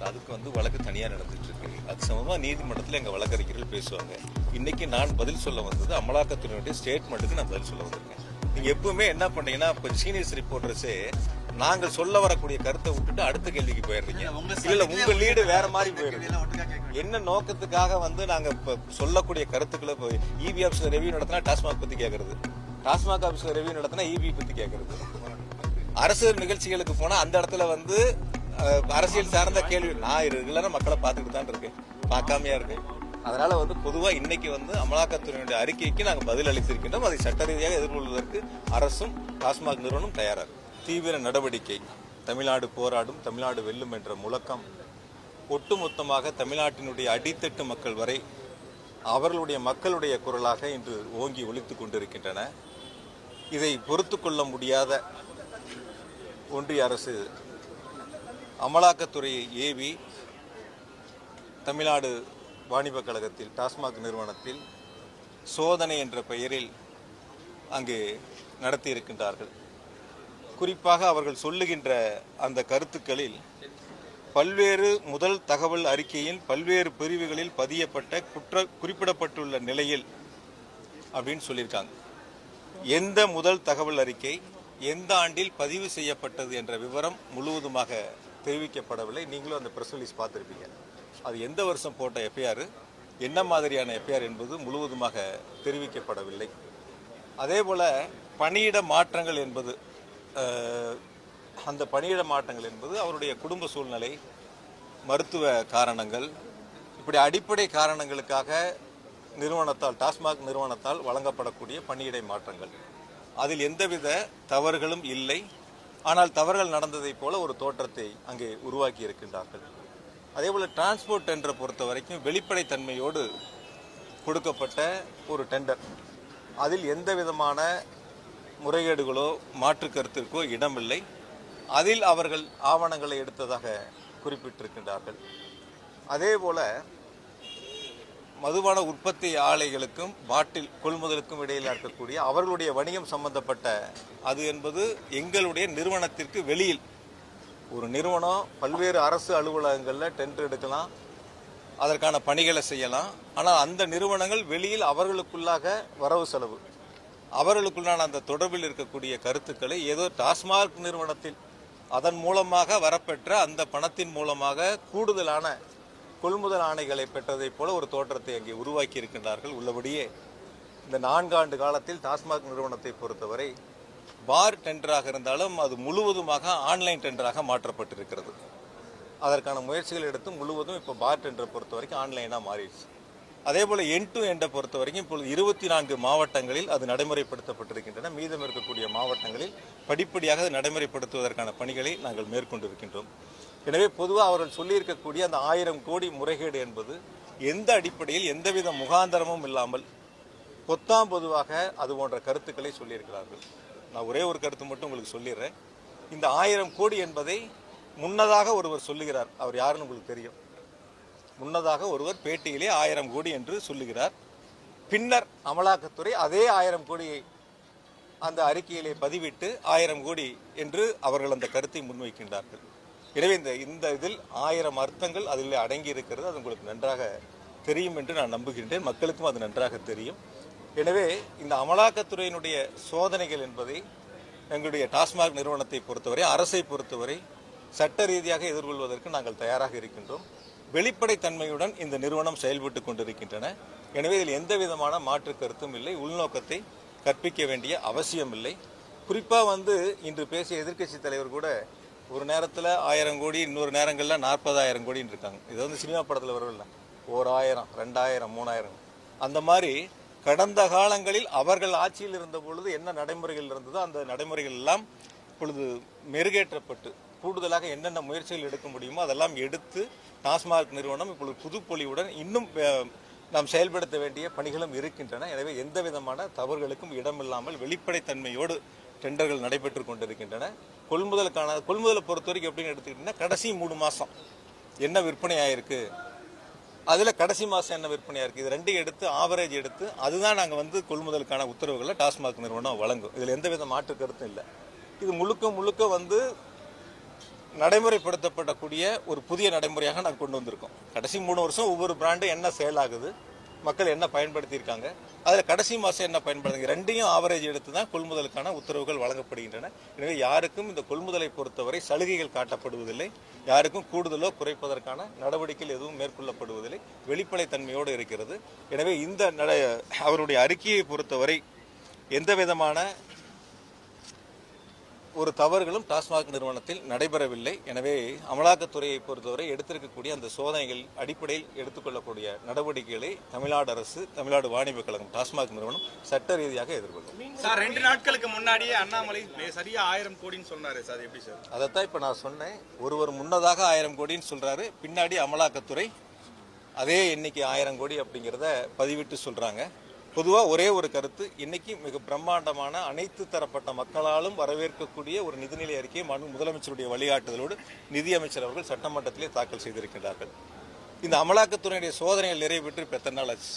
அதுக்கு வழக்கு தனியா நடந்துட்டு இருக்கு. அது சம்பந்தமா நீதிமன்றத்தில் எங்க வழக்கறிஞர்கள் பேசுவாங்க. இன்னைக்கு நான் பதில் சொல்ல வந்தது அமலாக்கத்துறையுடைய ஸ்டேட்மெண்ட்டுக்கு நான் பதில் சொல்ல வந்திருக்கேன். நீங்க எப்பவுமே என்ன பண்ணீங்கன்னா கொஞ்சம் சீனியர்ஸ் ரிப்போர்ட்டர்ஸே நாங்கள் சொல்ல வரக்கூடிய கருத்தை விட்டுட்டு அடுத்த கேள்விக்கு போயிடுறீங்க. இல்ல உங்க லீடு வேற மாதிரி போயிடுது. என்ன நோக்கத்துக்காக நாங்க சொல்லக்கூடிய கருத்துக்களை இபி ஆபீஸ்ல ரெவியூ நடத்தினா டாஸ்மாக் பத்தி கேட்கறது, டாஸ்மாக் ஆபீஸ்ல ரெவியூ நடத்தினா இபி பத்தி கேட்கறது, அரசு நிகழ்ச்சிகளுக்கு போனா அந்த இடத்துல அரசியல் சார்ந்த கேள்வி. நான் ரெகுலரா மக்களை பார்த்துட்டு தான் இருக்கேன், பார்க்காமையா இருக்கேன். அதனால பொதுவா இன்னைக்கு அமலாக்கத்துறையினுடைய அறிக்கைக்கு நாங்கள் பதில் அளித்திருக்கின்றோம். அதை சட்ட ரீதியாக எதிர்கொள்வதற்கு அரசும் டாஸ்மாக் நிறுவனம் தயாராக. தீவிர நடவடிக்கை, தமிழ்நாடு போராடும், தமிழ்நாடு வெல்லும் என்ற முழக்கம் ஒட்டுமொத்தமாக தமிழ்நாட்டினுடைய அடித்தட்டு மக்கள் வரை அவர்களுடைய மக்களுடைய குரலாக இன்று ஓங்கி ஒலித்துக் கொண்டிருக்கின்றன. இதை பொறுத்து கொள்ள முடியாத ஒன்றிய அரசு அமலாக்கத்துறையை ஏவி தமிழ்நாடு வாணிப கழகத்தில் டாஸ்மாக் நிறுவனத்தில் சோதனை என்ற பெயரில் அங்கு நடத்தியிருக்கின்றார்கள். குறிப்பாக அவர்கள் சொல்லுகின்ற அந்த கருத்துக்களில் பல்வேறு முதல் தகவல் அறிக்கையின் பல்வேறு பிரிவுகளில் பதியப்பட்ட குறிப்பிடப்பட்டுள்ள நிலையில் அப்படின்னு சொல்லியிருக்காங்க. எந்த முதல் தகவல் அறிக்கை எந்த ஆண்டில் பதிவு செய்யப்பட்டது என்ற விவரம் முழுவதுமாக தெரிவிக்கப்படவில்லை. நீங்களும் அந்த பிரஸ் ரிலீஸ் பார்த்திருப்பீங்க. அது எந்த வருஷம் போட்ட எஃப்ஐஆர், என்ன மாதிரியான எஃப்ஐஆர் என்பது முழுவதுமாக தெரிவிக்கப்படவில்லை. அதேபோல பணியிட மாற்றங்கள் என்பது அந்த பணியிட மாற்றங்கள் என்பது அவருடைய குடும்ப சூழ்நிலை, மருத்துவ காரணங்கள், இப்படி அடிப்படை காரணங்களுக்காக நிறுவனத்தால் டாஸ்மாக் நிறுவனத்தால் வழங்கப்படக்கூடிய பணியிடை மாற்றங்கள். அதில் எந்தவித தவறுகளும் இல்லை. ஆனால் தவறுகள் நடந்ததைப் போல ஒரு தோற்றத்தை அங்கே உருவாக்கி இருக்கின்றார்கள். அதேபோல டிரான்ஸ்போர்ட் டெண்டரை பொறுத்த வரைக்கும் வெளிப்படைத்தன்மையோடு கொடுக்கப்பட்ட ஒரு டெண்டர். அதில் எந்த விதமான முறைகேடுகளோ மாற்று கருத்திற்கோ இடமில்லை. அதில் அவர்கள் ஆவணங்களை எடுத்ததாக குறிப்பிட்டிருக்கின்றார்கள். அதேபோல மதுபான உற்பத்தி ஆலைகளுக்கும் பாட்டில் கொள்முதலுக்கும் இடையில் இருக்கக்கூடிய அவர்களுடைய வணிகம் சம்பந்தப்பட்ட அது என்பது எங்களுடைய நிறுவனத்திற்கு வெளியில். ஒரு நிறுவனம் பல்வேறு அரசு அலுவலகங்களில் டெண்டர் எடுக்கலாம், அதற்கான பணிகளை செய்யலாம். ஆனால் அந்த நிறுவனங்கள் வெளியில் அவர்களுக்குள்ளாக வரவு செலவு, அவர்களுக்குள்ளான அந்த தொடர்பில் இருக்கக்கூடிய கருத்துக்களை ஏதோ டாஸ்மாக் நிறுவனத்தில் அதன் மூலமாக வரப்பெற்ற அந்த பணத்தின் மூலமாக கூடுதலான கொள்முதல் ஆணைகளை பெற்றதைப் போல ஒரு தோற்றத்தை அங்கே உருவாக்கி இருக்கின்றார்கள். உள்ளபடியே இந்த 4 ஆண்டு காலத்தில் டாஸ்மாக் நிறுவனத்தை பொறுத்தவரை பார் டெண்டராக இருந்தாலும் அது முழுவதுமாக ஆன்லைன் டெண்டராக மாற்றப்பட்டிருக்கிறது. அதற்கான முயற்சிகள் எடுத்து முழுவதும் இப்போ பார் டெண்டரை பொறுத்த வரைக்கும் ஆன்லைனாக மாறிடுச்சு. அதேபோல் என்-டு எண்டை பொறுத்த வரைக்கும் இப்பொழுது 24 மாவட்டங்களில் அது நடைமுறைப்படுத்தப்பட்டிருக்கின்றன. மீதம் இருக்கக்கூடிய மாவட்டங்களில் படிப்படியாக அது நடைமுறைப்படுத்துவதற்கான பணிகளை நாங்கள் மேற்கொண்டிருக்கின்றோம். எனவே பொதுவாக அவர்கள் சொல்லியிருக்கக்கூடிய அந்த 1000 கோடி முறைகேடு என்பது எந்த அடிப்படையில் எந்தவித முகாந்தரமும் இல்லாமல் பொத்தாம் பொதுவாக அது போன்ற கருத்துக்களை சொல்லியிருக்கிறார்கள். நான் ஒரே ஒரு கருத்து மட்டும் உங்களுக்கு சொல்லிடுறேன். இந்த 1000 கோடி என்பதை முன்னதாக ஒருவர் சொல்லுகிறார். அவர் யாருன்னு உங்களுக்கு தெரியும். முன்னதாக ஒருவர் பேட்டியிலே 1000 கோடி என்று சொல்லுகிறார். பின்னர் அமலாக்கத்துறை அதே 1000 கோடியை அந்த அறிக்கையிலே பதிவிட்டு 1000 கோடி என்று அவர்கள் அந்த கருத்தை முன்வைக்கின்றார்கள். எனவே இந்த இதில் 1000 அர்த்தங்கள் அதில் அடங்கி இருக்கிறது. அது உங்களுக்கு நன்றாக தெரியும் என்று நான் நம்புகின்றேன். மக்களுக்கும் அது நன்றாக தெரியும். எனவே இந்த அமலாக்கத்துறையினுடைய சோதனைகள் என்பதை எங்களுடைய டாஸ்மாக் நிறுவனத்தை பொறுத்தவரை, அரசை பொறுத்தவரை சட்ட ரீதியாக எதிர்கொள்வதற்கு நாங்கள் தயாராக இருக்கின்றோம். வெளிப்படைத்தன்மையுடன் இந்த நிறுவனம் செயல்பட்டு கொண்டிருக்கின்றன. எனவே இதில் எந்த விதமான மாற்று கருத்தும் இல்லை. உள்நோக்கத்தை கற்பிக்க வேண்டிய அவசியம் இல்லை. குறிப்பாக இன்று பேசிய எதிர்க்கட்சி தலைவர் கூட ஒரு நேரத்தில் 1000 கோடி, இன்னொரு நேரங்களில் 40,000 கோடின்னு இருக்காங்க. இது சினிமா படத்தில் வரவில்லை. 1000, 2000, 3000 அந்த மாதிரி கடந்த காலங்களில் அவர்கள் ஆட்சியில் இருந்த பொழுது என்ன நடைமுறைகள் இருந்ததோ அந்த நடைமுறைகள் எல்லாம் இப்பொழுது மெருகேற்றப்பட்டு கூடுதலாக என்னென்ன முயற்சிகள் எடுக்க முடியுமோ அதெல்லாம் எடுத்து டாஸ்மாக் நிறுவனம் இப்பொழுது புதுப்பொலிவுடன் இன்னும் நாம் செயல்படுத்த வேண்டிய பணிகளும் இருக்கின்றன. எனவே எந்த விதமான தவறுகளுக்கும் இடமில்லாமல் வெளிப்படைத்தன்மையோடு டெண்டர்கள் நடைபெற்று கொண்டிருக்கின்றன. கொள்முதலை பொறுத்த வரைக்கும் எப்படின்னு எடுத்துக்கிட்டீங்கன்னா கடைசி 3 மாதம் என்ன விற்பனை ஆயிருக்கு, அதில் கடைசி மாதம் என்ன விற்பனையாக இருக்குது, இது ரெண்டையும் எடுத்து ஆவரேஜ் எடுத்து அதுதான் நாங்கள் கொள்முதலுக்கான உத்தரவுகளை டாஸ்மாக் நிறுவனம் வழங்கும். இதில் எந்தவித மாற்று கருத்தும் இல்லை. இது முழுக்க நடைமுறைப்படுத்தப்படக்கூடிய ஒரு புதிய நடைமுறையாக நாங்கள் கொண்டு வந்திருக்கோம். கடைசி 3 வருஷம் ஒவ்வொரு பிராண்டும் என்ன சேல் ஆகுது, மக்கள் என்ன பயன்படுத்தியிருக்காங்க, அதில் கடைசி மாதம் என்ன பயன்படுத்துங்க, ரெண்டையும் ஆவரேஜ் எடுத்து தான் கொள்முதலுக்கான உத்தரவுகள் வழங்கப்படுகின்றன. எனவே யாருக்கும் இந்த கொள்முதலை பொறுத்தவரை சலுகைகள் காட்டப்படுவதில்லை, யாருக்கும் கூடுதலோ குறைப்பதற்கான நடவடிக்கைகள் எதுவும் மேற்கொள்ளப்படுவதில்லை, வெளிப்படைத்தன்மையோடு இருக்கிறது. எனவே இந்த அவருடைய அறிக்கையை பொறுத்தவரை எந்த விதமான ஒரு தவறுகளும் டாஸ்மாக் நிறுவனத்தில் நடைபெறவில்லை. எனவே அமலாக்கத்துறையை பொறுத்தவரை எடுத்திருக்கக்கூடிய அந்த சோதனைகள் அடிப்படையில் எடுத்துக்கொள்ளக்கூடிய நடவடிக்கைகளை தமிழ்நாடு அரசு, தமிழ்நாடு வாணிபக் கழகம், டாஸ்மாக் நிறுவனம் சட்ட ரீதியாக எதிர்கொள்ளும். சார் 2 நாட்களுக்கு முன்னாடியே அண்ணாமலை சரியா 1000 கோடின்னு சொன்னாரு சார், எப்படி சார்? அதைத்தான் இப்ப நான் சொன்னேன். ஒருவர் முன்னதாக 1000 கோடின்னு சொல்றாரு, பின்னாடி அமலாக்கத்துறை அதே எண்ணிக்கை 1000 கோடி அப்படிங்கிறத பதிவிட்டு சொல்றாங்க. பொதுவாக ஒரே ஒரு கருத்து, இன்னைக்கு மிக பிரம்மாண்டமான அனைத்து தரப்பட்ட மக்களாலும் வரவேற்கக்கூடிய ஒரு நிதிநிலை அறிக்கையை முதலமைச்சருடைய வழிகாட்டுதலோடு நிதியமைச்சர் அவர்கள் சட்டமன்றத்திலே தாக்கல் செய்திருக்கிறார்கள். இந்த அமலாக்கத்துறையுடைய சோதனைகள் நிறைவேற்றி இப்போ எத்தனை நாள் ஆச்சு?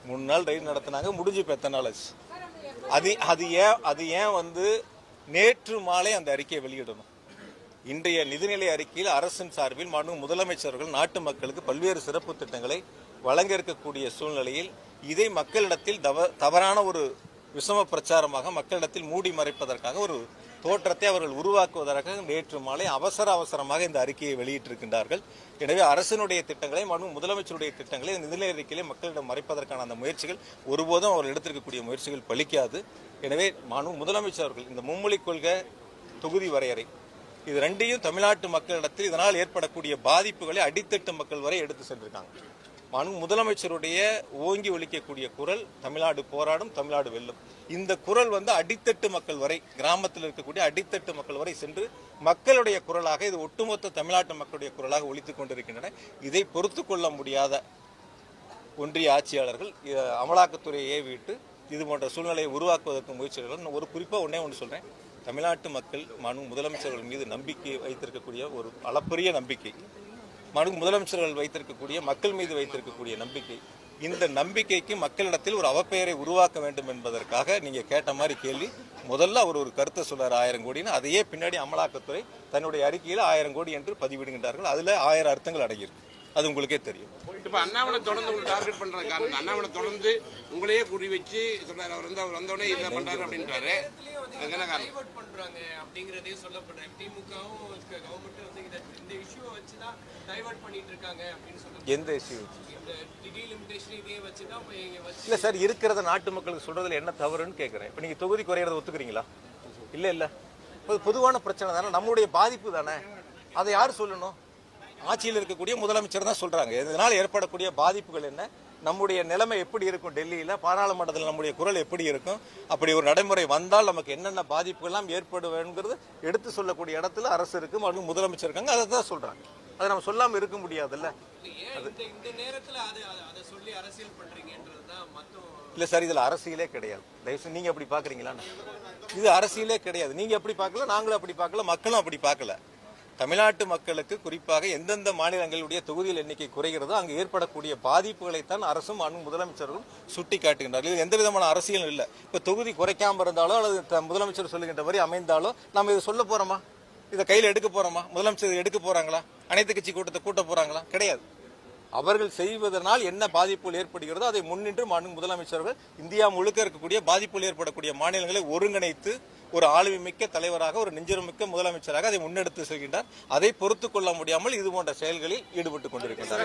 3 நாள் ரைடு நடத்தினாங்க, முடிஞ்சு இப்போ எத்தனை நாள் ஆச்சு? அது ஏன் வந்து நேற்று மாலை அந்த அறிக்கையை வெளியிடணும்? இன்றைய நிதிநிலை அறிக்கையில் அரசின் சார்பில் முதலமைச்சர்கள் நாட்டு மக்களுக்கு பல்வேறு சிறப்பு திட்டங்களை வழங்க இருக்கக்கூடிய சூழ்நிலையில் இதை மக்களிடத்தில் தவறான ஒரு விஷம பிரச்சாரமாக மக்களிடத்தில் மூடி மறைப்பதற்காக ஒரு தோற்றத்தை அவர்கள் உருவாக்குவதற்காக நேற்று மாலை அவசரமாக இந்த அறிக்கையை வெளியிட்டிருக்கின்றார்கள். எனவே அரசினுடைய திட்டங்களை முதலமைச்சருடைய திட்டங்களை நிதிநிலை அறிக்கையிலே மக்களிடம் மறைப்பதற்கான அந்த முயற்சிகள் ஒருபோதும் அவர்கள் எடுத்திருக்கக்கூடிய முயற்சிகள் பலிக்காது. எனவே முதலமைச்சர் அவர்கள் இந்த மும்மொழி கொள்கை, தொகுதி வரையறை, இது ரெண்டையும் தமிழ்நாட்டு மக்களிடத்தில் இதனால் ஏற்படக்கூடிய பாதிப்புகளை அடித்தட்டு மக்கள் வரை எடுத்து சென்றிருக்காங்க. முதலமைச்சருடைய ஓங்கி ஒலிக்கக்கூடிய குரல் தமிழ்நாடு போராடும், தமிழ்நாடு வெல்லும். இந்த குரல் வந்து அடித்தட்டு மக்கள் வரை, கிராமத்தில் இருக்கக்கூடிய அடித்தட்டு மக்கள் வரை சென்று மக்களுடைய குரலாக, இது ஒட்டுமொத்த தமிழ்நாட்டு மக்களுடைய குரலாக ஒலித்துக் கொண்டிருக்கின்றன. இதை பொறுத்து கொள்ள முடியாத ஒன்றிய ஆட்சியாளர்கள் அமலாக்கத்துறையை ஏவிட்டு இது போன்ற சூழ்நிலையை உருவாக்குவதற்கு முயற்சிகள். ஒரு குறிப்பாக ஒன்று சொல்றேன், தமிழ்நாட்டு மக்கள் முதலமைச்சர்கள் மீது நம்பிக்கை வைத்திருக்கக்கூடிய ஒரு அளப்பரிய நம்பிக்கை, முதலமைச்சர்கள் வைத்திருக்கக்கூடிய மக்கள் மீது வைத்திருக்கக்கூடிய நம்பிக்கை, இந்த நம்பிக்கைக்கு மக்களிடத்தில் ஒரு அவப்பெயரை உருவாக்க வேண்டும் என்பதற்காக நீங்க கேட்ட மாதிரி கேள்வி. முதல்ல அவர் ஒரு கருத்தை சொல்றாரு 1000 கோடின்னு, அதையே பின்னாடி அமலாக்கத்துறை தன்னுடைய அறிக்கையில் 1000 கோடி என்று பதிவிடுகின்றார்கள். அதுல 1000 அர்த்தங்கள் அடங்கியிருக்கு, அது உங்களுக்கே தெரியும். இப்ப அண்ணாமலை தொடர்ந்து உங்களுக்கு டார்கெட் பண்ற காரணம், அண்ணாமலை தொடர்ந்து உங்களையே குறி வச்சு சொல்றாரு, அவர் வந்து அவர் வந்தோடனே இதை பண்றாரு அப்படின்றாரு. என்ன காரணம் பண்றாங்க அப்படிங்கறதே சொல்லப்படுறேன். திமுகவும் கவர்மெண்ட் வந்து இந்த இஷ்யூவை வச்சுதான் டைவர்ட் பண்ணிட்டு இருக்காங்க அப்படின்னு சொல்றாங்க. எந்த இஷ்யூ? இந்த டிடி லிமிடேஷன் இதே வச்சுதான் இல்ல சார், இருக்கிறத நாட்டு மக்களுக்கு சொல்றதுல என்ன தவறுன்னு கேட்கிறேன். இப்ப நீங்க தொகுதி குறையறத ஒத்துக்கிறீங்களா? இல்ல பொதுவான பிரச்சனை தானே, நம்மளுடைய பாதிப்பு தானே, அதை யார் சொல்லணும்? ஆட்சியில் இருக்கக்கூடிய முதலமைச்சர் தான் சொல்றாங்க. இதனால் ஏற்படக்கூடிய பாதிப்புகள் என்ன, நம்முடைய நிலைமை எப்படி இருக்கும், டெல்லியில பாராளுமன்றத்தில் நம்முடைய குரல் எப்படி இருக்கும், அப்படி ஒரு நடைமுறை வந்தால் நமக்கு என்னென்ன பாதிப்புகள்லாம் ஏற்படுவேங்கிறது எடுத்து சொல்லக்கூடிய இடத்துல அரசு இருக்கு, முதலமைச்சர் இருக்காங்க, அதை தான் சொல்றாங்க. அதை நம்ம சொல்லாம இருக்க முடியாதுல்ல. இல்ல சார், இதுல அரசியலே கிடையாது. தயவுசெய்து நீங்க அப்படி பாக்குறீங்களா? இது அரசியலே கிடையாது. நீங்க அப்படி பார்க்கல, நாங்களும் அப்படி பார்க்கல, மக்களும் அப்படி பார்க்கல. தமிழ்நாட்டு மக்களுக்கு குறிப்பாக எந்தெந்த மாநிலங்களுடைய தொகுதியில் எண்ணிக்கை குறைகிறதோ அங்கு ஏற்படக்கூடிய பாதிப்புகளைத்தான் அரசும் முதலமைச்சர்களும் சுட்டி காட்டுகின்றார்கள். இது எந்த விதமான அரசியலும் இல்லை. இப்ப தொகுதி குறைக்காம இருந்தாலோ அல்லது முதலமைச்சர் சொல்லுகின்ற வரை அமைந்தாலோ நம்ம இதை சொல்ல போறோமா? இதை கையில் எடுக்க போறோமா? முதலமைச்சர் எடுக்க போறாங்களா? அனைத்து கட்சி கூட்டத்தை கூட்ட போறாங்களா? கிடையாது. அவர்கள் செய்வதனால் என்ன பாதிப்புகள் ஏற்படுகிறதோ அதை முன்னின்று முதலமைச்சர்கள் இந்தியா முழுக்க இருக்கக்கூடிய பாதிப்புகள் ஏற்படக்கூடிய மாநிலங்களை ஒருங்கிணைத்து ஒரு ஆளுமை மிக்க தலைவராக, ஒரு நெஞ்சுரமிக்க முதலமைச்சராக அதை முன்னெடுத்து செல்கின்றார். அதை பொறுத்து கொள்ள முடியாமல் இது போன்ற செயல்களில் ஈடுபட்டுக் கொண்டிருக்கின்றார்.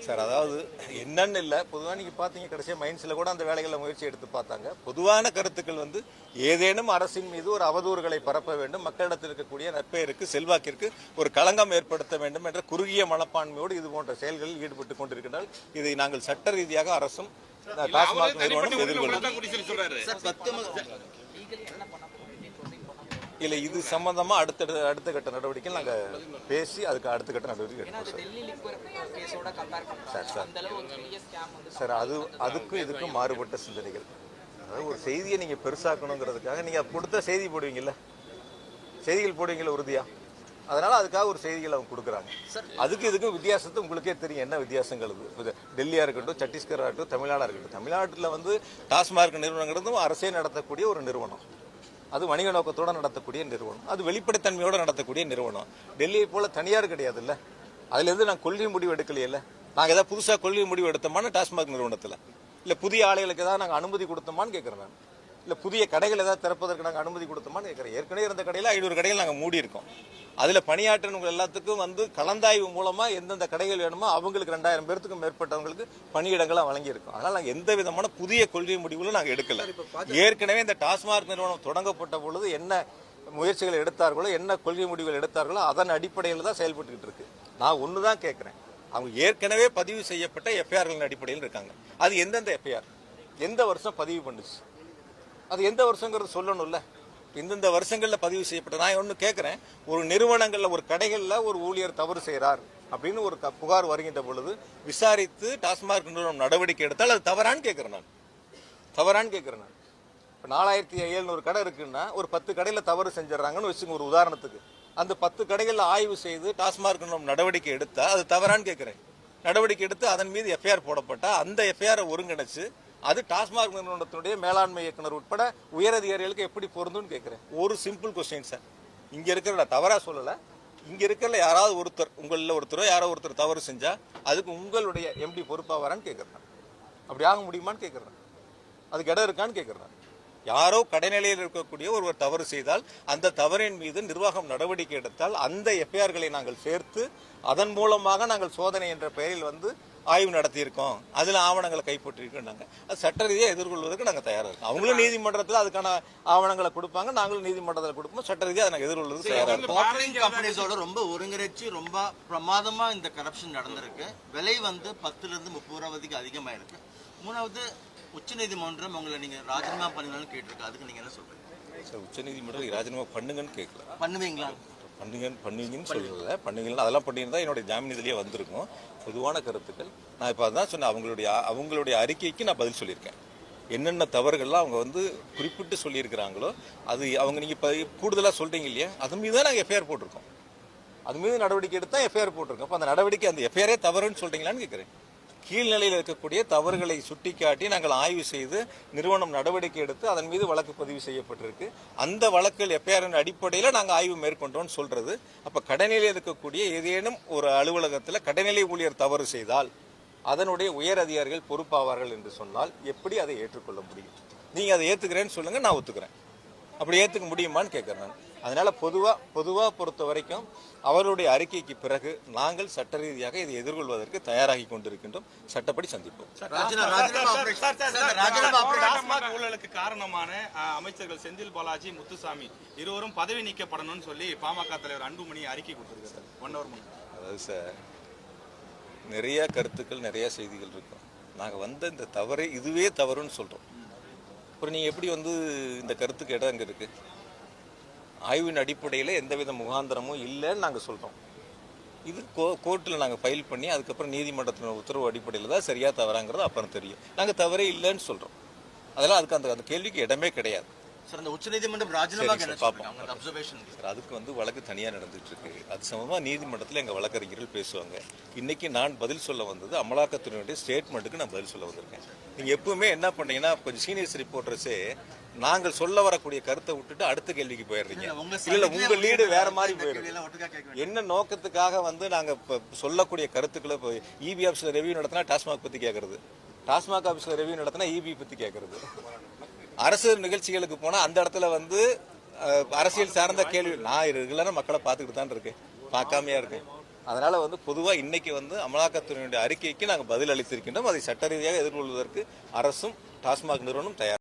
சார், அதாவது என்னன்னு இல்ல, பொதுவாக நீங்க பாத்தீங்க கடைசியா மைன்ஸ்ல கூட அந்த வேலைகளை முயற்சி எடுத்து பார்த்தாங்க. பொதுவான கருத்துக்கள் வந்து ஏதேனும் அரசின் மீது ஒரு அவதூறுகளை பரப்ப வேண்டும், மக்களிடத்தில் இருக்கக்கூடிய நற்பெயருக்கு, செல்வாக்கிற்கு ஒரு களங்கம் ஏற்படுத்த வேண்டும் என்ற குறுகிய மனப்பான்மையோடு இது போன்ற செயல்களில் ஈடுபட்டுக் கொண்டிருக்கின்றார். இதை நாங்கள் சட்ட ரீதியாக அரசும் டாஸ்மாக் நிறுவனம் எதிர்கொள்ளும். இல்ல, இது சம்பந்தமா அடுத்த கட்ட நடவடிக்கை நாங்க பேசி அதுக்கு அடுத்த கட்ட நடவடிக்கை எடுப்போம் சார். அதுக்கும் இதுக்கும் மாறுபட்ட சிந்தனைகள். அதாவது ஒரு செய்தியை நீங்க பெருசாக்கணுங்கிறதுக்காக நீங்க கொடுத்த செய்தி போடுவீங்கல்ல, செய்திகள் போடுவீங்கல்ல உறுதியா, அதனால அதுக்காக ஒரு செய்திகள் அவங்க கொடுக்குறாங்க. அதுக்கு இதுக்கும் வித்தியாசத்தை உங்களுக்கே தெரியும், என்ன வித்தியாசங்கள். டெல்லியா இருக்கட்டும், சத்தீஸ்கரா இருக்கட்டும், தமிழ்நாடா இருக்கட்டும். தமிழ்நாட்டில் வந்து டாஸ்மாக் நிறுவனங்கிறதும் அரசே நடத்தக்கூடிய ஒரு நிறுவனம். அது வணிக நோக்கத்தோடு நடத்தக்கூடிய நிறுவனம், அது வெளிப்படைத்தன்மையோடு நடத்தக்கூடிய நிறுவனம். டெல்லியை போல தனியார் கிடையாது இல்லை. அதுலேருந்து நாங்கள் கொள்கை முடிவு எடுக்கலையில்ல. நாங்கள் ஏதாவது புதுசாக கொள்கை முடிவு எடுத்தோமான்னு டாஸ்மாக் நிறுவனத்தில், இல்லை புதிய ஆலைகளுக்கு ஏதாவது நாங்கள் அனுமதி கொடுத்தோமான்னு கேட்குறேன் நான். இல்லை புதிய கடைகள் ஏதாவது திறப்பதற்கு நாங்கள் அனுமதி கொடுத்தோமான்னு கேட்குறேன். ஏற்கனவே இருந்த கடையில் 500 கடைகள் நாங்கள் மூடி இருக்கோம். அதில் பணியாற்றவங்க எல்லாத்துக்கும் வந்து கலந்தாய்வு மூலமாக எந்தெந்த கடைகள் வேணுமோ அவங்களுக்கு 2000 பேர்த்துக்கும் மேற்பட்டவங்களுக்கு பணியிடங்களாக வழங்கியிருக்கோம். அதனால் நாங்கள் எந்த விதமான புதிய கொள்கை முடிவுகளும் நாங்கள் எடுக்கல. ஏற்கனவே இந்த டாஸ்மாக் நிறுவனம் தொடங்கப்பட்ட பொழுது என்ன முயற்சிகள் எடுத்தார்களோ, என்ன கொள்கை முடிவுகள் எடுத்தார்களோ அதன் அடிப்படையில் தான் செயல்பட்டுக்கிட்டு இருக்கு. நான் ஒன்று தான் கேட்குறேன், அவங்க ஏற்கனவே பதிவு செய்யப்பட்ட எஃப்ஐஆர்களின் அடிப்படையில் இருக்காங்க. அது எந்தெந்த எஃப்ஐஆர் எந்த வருஷம் பதிவு பண்ணுச்சு, அது எந்த வருஷங்கிறது சொல்லணும்ல. இந்தந்த வருஷங்களில் பதிவு செய்யப்பட்ட நான் ஒன்று கேட்குறேன், ஒரு நிறுவனங்களில் ஒரு கடைகளில் ஒரு ஊழியர் தவறு செய்கிறார் அப்படின்னு ஒரு புகார் வருகின்ற பொழுது விசாரித்து டாஸ்மாக் நிறுவனம் நடவடிக்கை எடுத்தால் அது தவறான்னு கேட்குறேன் நான். தவறான்னு கேட்குறேன் நான். இப்போ 4700 கடை இருக்குன்னா ஒரு 10 கடையில் தவறு செஞ்சிடறாங்கன்னு வச்சுங்க ஒரு உதாரணத்துக்கு. அந்த 10 கடைகளில் ஆய்வு செய்து டாஸ்மாக் நிறுவனம் நடவடிக்கை எடுத்தால் அது தவறான்னு கேட்குறேன். நடவடிக்கை எடுத்து அதன் மீது எஃப்ஐஆர் போடப்பட்டால் அந்த எஃப்ஐஆரை ஒருங்கிணைச்சு அது டாஸ்மாக் நிறுவனத்தினுடைய மேலாண்மை இயக்குனர் உட்பட உயரதிகாரிகளுக்கு எப்படி பொருந்தும்னு கேட்குறேன். ஒரு சிம்பிள் கொஸ்டின் சார். இங்கே இருக்கிற நான் தவறாக சொல்லலை, இங்கே இருக்கிற யாராவது ஒருத்தர், உங்களில் ஒருத்தரோ யாரோ ஒருத்தர் தவறு செஞ்சால் அதுக்கு உங்களுடைய எம்டி பொறுப்பாக வரான்னு கேட்குறேன். அப்படி ஆக முடியுமான்னு கேட்குறேன். அதுக்கு இடம் இருக்கான்னு கேட்குறேன். யாரோ கடைநிலையில் இருக்கக்கூடிய ஒருவர் தவறு செய்தால் அந்த தவறின் மீது நிர்வாகம் நடவடிக்கை எடுத்தால் அந்த எஃப்ஐஆர்களை நாங்கள் சேர்த்து அதன் மூலமாக நாங்கள் சோதனை என்ற பெயரில் வந்து ஆய்வு நடத்தியிருக்கோம், அதில் ஆவணங்களை கைப்பற்றிருக்கோம். நாங்கள் அது சட்ட ரீதியாக எதிர்கொள்வதற்கு நாங்கள் தயாராக இருக்கோம். அவங்களும் நீதிமன்றத்தில் அதுக்கான ஆவணங்களை கொடுப்பாங்க, நாங்களும் நீதிமன்றத்தில் கொடுப்போம். சட்ட ரீதியாக அதை நாங்கள் எதிர்கொள்வதற்கு தயாராக இருக்கோம். பாட்லிங் கம்பெனிஸோட ரொம்ப ஒருங்கிணைச்சு ரொம்ப பிரமாதமா இந்த கரப்ஷன் நடந்திருக்கு. விலை வந்து 10லிருந்து 30 ரூபா வரைக்கும் அதிகமாக இருக்கு. மூணாவது உச்சநீதிமன்றம் உங்களை நீங்க ராஜினாமா பண்ணணும்னு கேட்டிருக்கு. அதுக்கு நீங்க என்ன சொல்றீங்க சார்? உச்சநீதிமன்றம் ராஜினாமா பண்ணுங்கன்னு கேட்கல, பண்ணுவீங்களா? பண்ணுவீங்கன்னு சொல்லல. பண்ணுவீங்களா? அதெல்லாம் பண்ணியிருந்தா என்னுடைய ஜாமீன் இதிலேயே வந்திருக்கும். பொதுவான கருத்துக்கள் நான் இப்போ அதான் சொன்னேன். அவங்களுடைய அறிக்கைக்கு நான் பதில் சொல்லியிருக்கேன். என்னென்ன தவறுகள்லாம் அவங்க வந்து குறிப்பிட்டு சொல்லியிருக்கிறாங்களோ அது அவங்க நீங்கள் இப்போ கூடுதலாக சொல்கிறீங்க இல்லையா, அது மீது தான் நாங்கள் எஃப்ஐஆர் போட்டிருக்கோம். அது மீது நடவடிக்கை எடுத்து தான் எஃப்ஐஆர் போட்டிருக்கோம். அப்போ அந்த நடவடிக்கை அந்த எஃப்ஐஆரே தவறுன்னு சொல்கிறீங்களான்னு கேட்குறேன். கீழ்நிலையில் இருக்கக்கூடிய தவறுகளை சுட்டிக்காட்டி நாங்கள் ஆய்வு செய்து நிறுவனம் நடவடிக்கை எடுத்து அதன் மீது வழக்கு பதிவு செய்யப்பட்டிருக்கு. அந்த வழக்கில் எஃப்ஐஆரின் அடிப்படையில் நாங்கள் ஆய்வு மேற்கொண்டோம்னு சொல்றது. அப்போ கடைநிலையில் இருக்கக்கூடிய ஏதேனும் ஒரு அலுவலகத்தில் கடைநிலை ஊழியர் தவறு செய்தால் அதனுடைய உயர் அதிகாரிகள் பொறுப்பாவார்கள் என்று சொன்னால் எப்படி அதை ஏற்றுக்கொள்ள முடியும்? நீங்கள் அதை ஏற்றுக்கிறேன்னு சொல்லுங்க, நான் ஒத்துக்கிறேன். அப்படி ஏற்றுக்க முடியுமான்னு கேட்குறேன் நான். அதனால பொதுவாக பொறுத்த வரைக்கும் அவருடைய அறிக்கைக்கு பிறகு நாங்கள் சட்ட ரீதியாக இதை எதிர்கொள்வதற்கு தயாராகி கொண்டிருக்கின்றோம். சட்டப்படி சந்திப்போம். டாஸ்மாக் ஊழலுக்கு காரணமான அமைச்சர்கள் செந்தில் பாலாஜி, முத்துசாமி இருவரும் பதவி நீக்கப்படணும்னு சொல்லி பாமக தலைவர் அன்புமணி அறிக்கை கொடுத்திருக்காரு. 1 hour முன்னாடி. அதாவது சார், நிறைய கருத்துக்கள் நிறைய செய்திகள் இருக்கும். நாங்கள் வந்த இந்த தவறை இதுவே தவறுன்னு சொல்கிறோம். அப்புறம் நீங்கள் எப்படி வந்து இந்த கருத்துக்கு இடம் அங்கே இருக்குது? ஆய்வின் அடிப்படையில் எந்தவித முகாந்திரமும் இல்லைன்னு நாங்கள் சொல்கிறோம். இது கோர்ட்டில் நாங்கள் ஃபைல் பண்ணி அதுக்கப்புறம் நீதிமன்றத்தின் உத்தரவு அடிப்படையில் தான் சரியா தவறாங்கிறது அப்புறம் தெரியும். நாங்கள் தவறே இல்லைன்னு சொல்கிறோம். அதெல்லாம் அதுக்கு அந்த கேள்விக்கு இடமே கிடையாது. சார், அந்த உச்சநீதிமன்றம் ராஜினாமா சார், அதுக்கு வந்து வழக்கு தனியாக நடந்துட்டு இருக்கு. அது சம்பந்தமாக நீதிமன்றத்தில் எங்கள் வழக்கறிஞர்கள் பேசுவாங்க. இன்னைக்கு நான் பதில் சொல்ல வந்தது அமலாக்கத்துறையுடைய ஸ்டேட்மெண்ட்டுக்கு நான் பதில் சொல்ல வந்திருக்கேன். நீங்கள் எப்பவுமே என்ன பண்ணீங்கன்னா கொஞ்சம் சீனியர்ஸ் ரிப்போர்ட்டர்ஸே நாங்கள் சொல்ல வரக்கூடிய கருத்தை விட்டுட்டு அடுத்த கேள்விக்கு போயிடுறீங்க. இல்லை, உங்கள் லீடு வேற மாதிரி போயிடுது. என்ன நோக்கத்துக்காக வந்து நாங்கள் இப்போ சொல்லக்கூடிய கருத்துக்களை இப்போ இபி ஆஃபீஸில் ரெவியூ நடத்தினா டாஸ்மாக் பற்றி கேட்கறது, டாஸ்மாக் ஆஃபீஸில் ரெவியூ நடத்தினா இபி பற்றி கேட்கறது, அரசு நிகழ்ச்சிகளுக்கு போனால் அந்த இடத்துல வந்து அரசியல் சார்ந்த கேள்வி. நான் ரெகுலராக மக்களை பார்த்துக்கிட்டு தான் இருக்கேன், பார்க்காமையா இருக்கேன். அதனால வந்து பொதுவாக இன்னைக்கு வந்து அமலாக்கத்துறையினுடைய அறிக்கைக்கு நாங்கள் பதில் அளித்திருக்கின்றோம். அதை சட்ட ரீதியாக எதிர்கொள்வதற்கு அரசும் டாஸ்மாக் நிறுவனம் தயார்.